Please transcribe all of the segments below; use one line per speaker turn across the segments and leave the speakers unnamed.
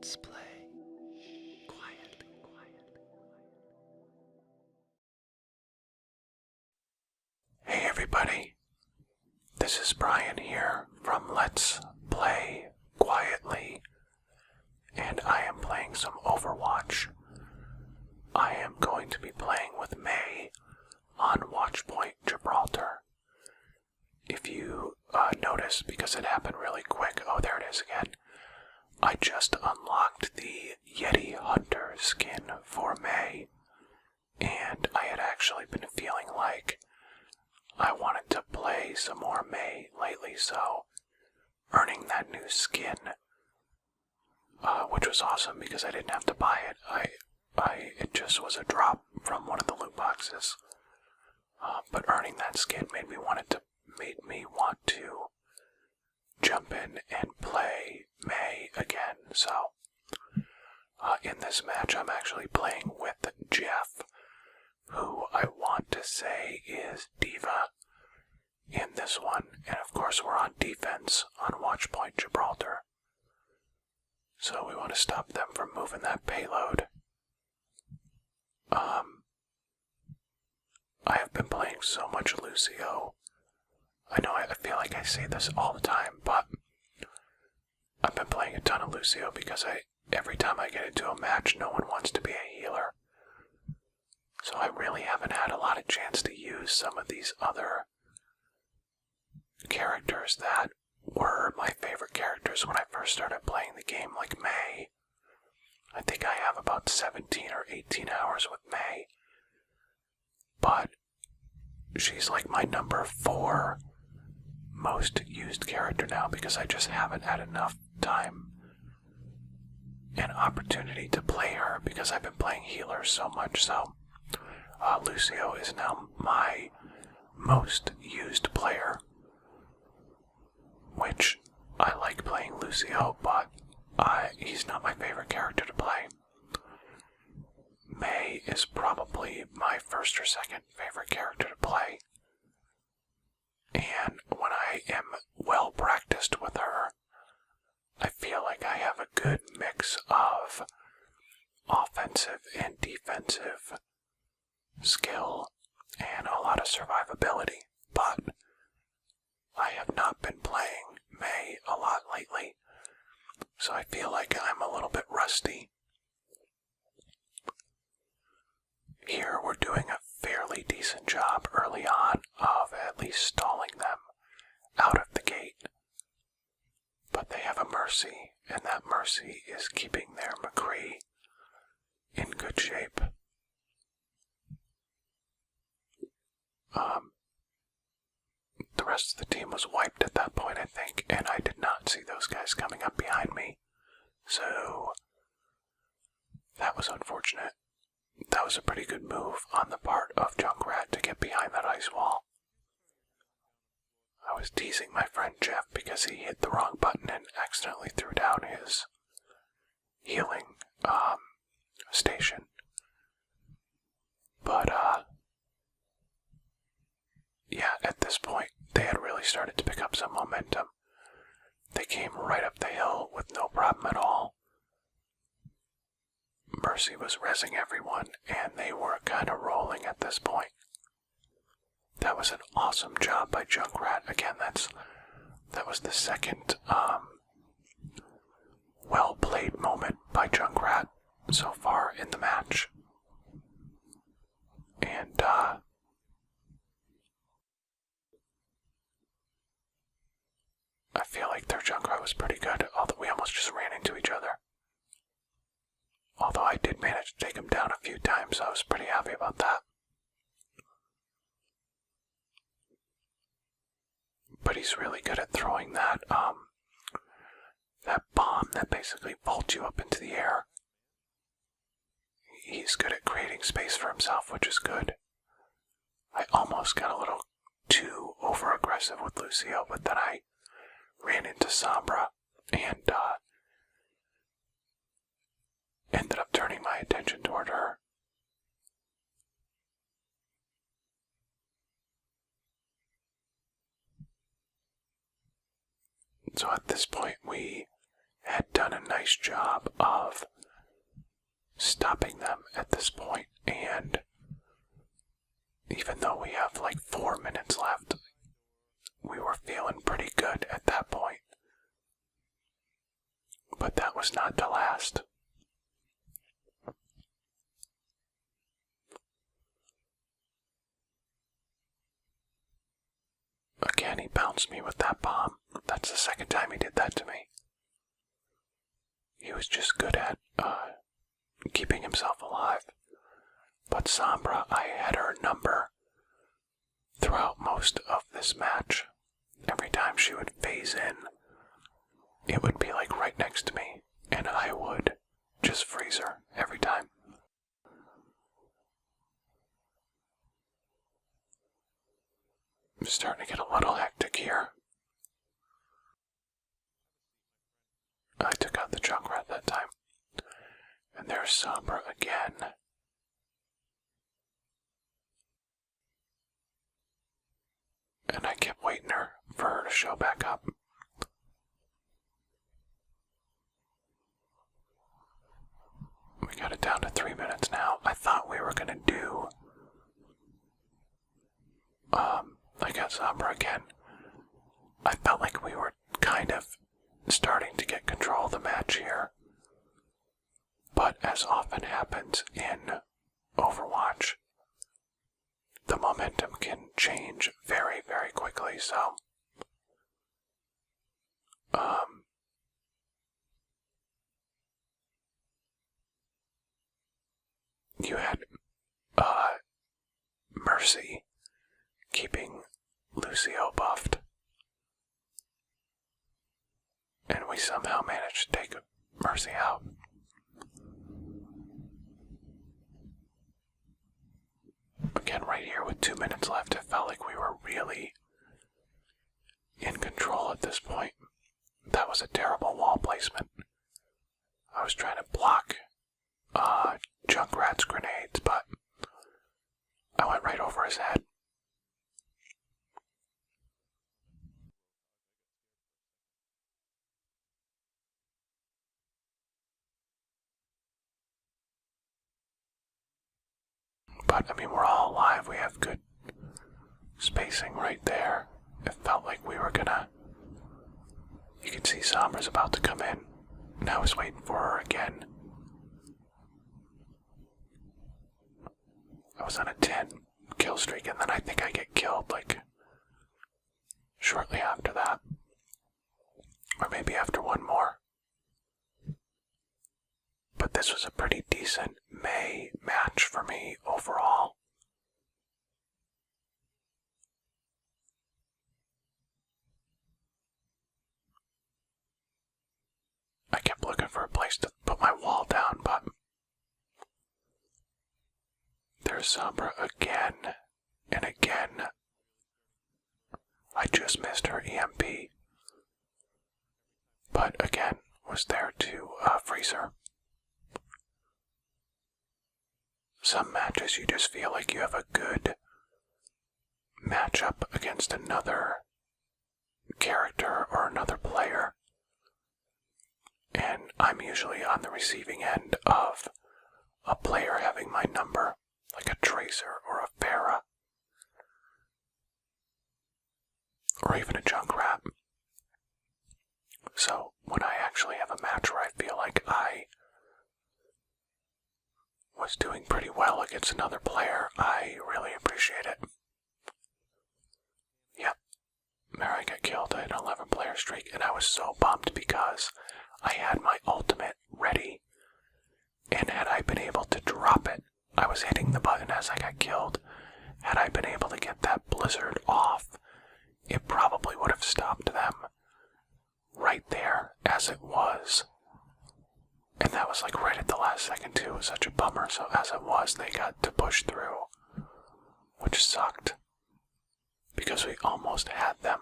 Let's play quietly. Hey everybody, this is Brian here from Let's Play Quietly, and I am playing some Overwatch. I am going to be playing with May on Watchpoint, Gibraltar. If you notice, because it happened really quick, oh there it is again, I just unlocked the Yeti Hunter skin for May, and I had actually been feeling like I wanted to play some more May lately, so earning that new skin, which was awesome because I didn't have to buy it. It just was a drop from one of the loot boxes. But earning that skin made me want to jump in and play May again. So in this match, I'm actually playing with Jeff, who I want to say is Diva in this one, and of course we're on defense on Watchpoint Gibraltar. So we want to stop them from moving that payload. I have been playing so much Lucio. I know I feel like I say this all the time, but I've been playing a ton of Lucio because every time I get into a match, no one wants to be a healer. So I really haven't had a lot of chance to use some of these other characters that were my favorite characters when I first started playing the game, like May. I think I have about 17 or 18 hours with May. But she's like my number 4 most used character now because I just haven't had enough time and opportunity to play her because I've been playing healers so much. So Lucio is now my most used player, which I like playing Lucio, but he's not my favorite character to play. May is probably my first or second favorite character to play, and when I am well practiced with her, I feel like I have a good mix of offensive and defensive skill and a lot of survivability, but I have not been playing May a lot lately, so I feel like I'm a little bit rusty. Here we're doing a fairly decent job early on of at least stalling them out of the gate. But they have a Mercy, and that Mercy is keeping their McCree in good shape. The rest of the team was wiped at that point, I think, and I did not see those guys coming up behind me. So that was unfortunate. That was a pretty good move on the part of Junkrat to get behind that ice wall. I was teasing my friend Jeff because he hit the wrong button and accidentally threw down his healing station. But yeah, at this point they had really started to pick up some momentum. They came right up the hill with no problem at all. Mercy was rezzing everyone, and they were kind of rolling at this point. That was an awesome job by Junkrat. Again, that was the second well-played moment by Junkrat so far in the match. And I feel like their Junkrat was pretty good, although we almost just ran into each other. Although I did manage to take him down a few times, so I was pretty happy about that. But he's really good at throwing that bomb that basically vaults you up into the air. He's good at creating space for himself, which is good. I almost got a little too over-aggressive with Lucio, but then I ran into Sombra and ended up turning my attention toward her. So at this point we had done a nice job of stopping them at this point, and even though we have like 4 minutes left, we were feeling pretty good at that point. But that was not to last. Again, he bounced me with that bomb. That's the second time he did that to me. He was just good at keeping himself alive. But Sombra, I had her number throughout most of this match. Every time she would phase in, it would be like right next to me, and I would just freeze her every time. I'm starting to get a little hectic here. I took out the Junkrat that time. And there's Sombra again. And I kept waiting for her to show back up. We got it down to 3 minutes now. I thought we were gonna do I got Sombra again. I felt like we were kind of starting to get control of the match here. But as often happens in Overwatch, the momentum can change very, very quickly, so you had Mercy keeping Lucio buffed, and we somehow managed to take Mercy out. Again, right here with 2 minutes left, it felt like we were really in control at this point. That was a terrible wall placement. I was trying to block Junkrat's grenades, but I went right over his head. But, I mean, we're all alive. We have good spacing right there. It felt like we were gonna... You can see Sombra's about to come in. And I was waiting for her again. I was on a 10 kill streak, and then I think I get killed, like, shortly after that. Or maybe after one more. But this was a pretty decent May match for me overall. I kept looking for a place to put my wall down, but there's Sombra again and again. I just missed her EMP, but again was there to freeze her. Some matches you just feel like you have a good matchup against another character or another player. And I'm usually on the receiving end of a player having my number, like a Tracer or a Pharah, or even a Junkrat. So when I actually have a match where I feel like I was doing pretty well against another player, I really appreciate it. Yep, there I got killed. I had an 11 player streak, and I was so bummed because I had my ultimate ready, and had I been able to drop it, I was hitting the button as I got killed. Had I been able to get that blizzard off, it probably would have stopped them right there as it was. And that was like right at the last second too. It was such a bummer. So as it was, they got to push through, which sucked because we almost had them.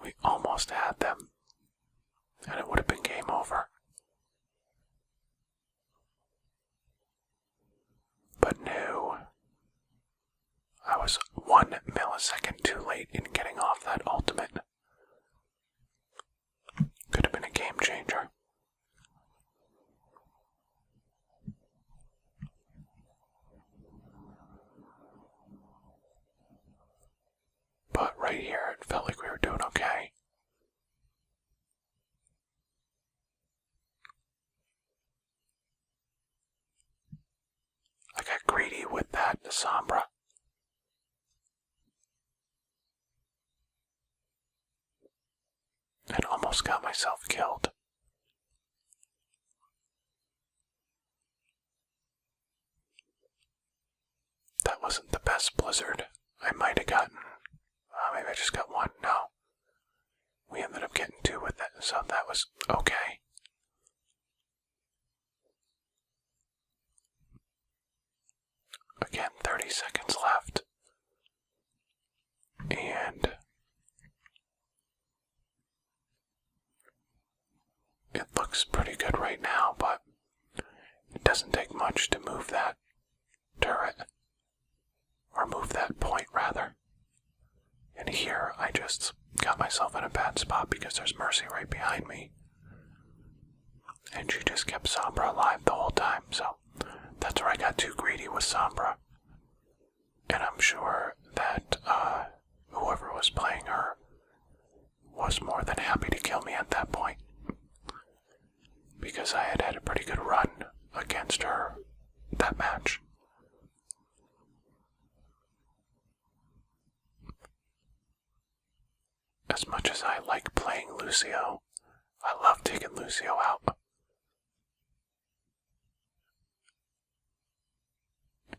We almost had them, and it would have been game over. But no, I was 1 millisecond too late in getting off that ultimate. danger. But right here, it felt like we were doing okay. I got greedy with that Sombra. And almost got myself killed. That wasn't the best blizzard. I might have gotten... maybe I just got one. No. We ended up getting two with it, so that was okay. Again, 30 seconds left. And it looks pretty good right now, but it doesn't take much to move that turret. Or move that point, rather. And here, I just got myself in a bad spot because there's Mercy right behind me. And she just kept Sombra alive the whole time, so that's where I got too greedy with Sombra. And I'm sure that whoever was playing her was more than happy to kill me at that point. Because I had had a pretty good run against her that match. As much as I like playing Lucio, I love taking Lucio out.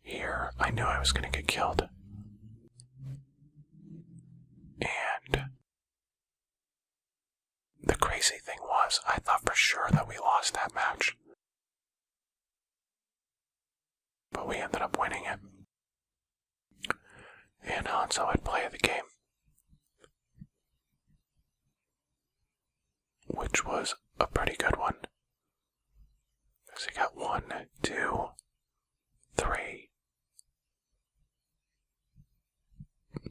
Here, I knew I was going to get killed. And the crazy thing was, I thought for sure that we lost that match. But we ended up winning it. And Hanzo had play of the game. Which was a pretty good one. So he got 1, 2, 3.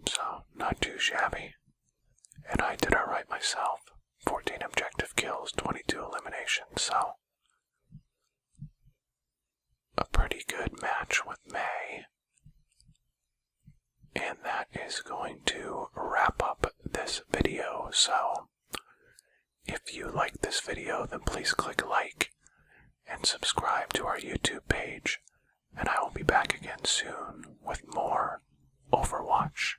So, not too shabby. And I did alright myself. 14 objective kills, 22 eliminations, so a pretty good match with May. And that is going to wrap up this video, so if you like this video, then please click like and subscribe to our YouTube page, and I will be back again soon with more Overwatch.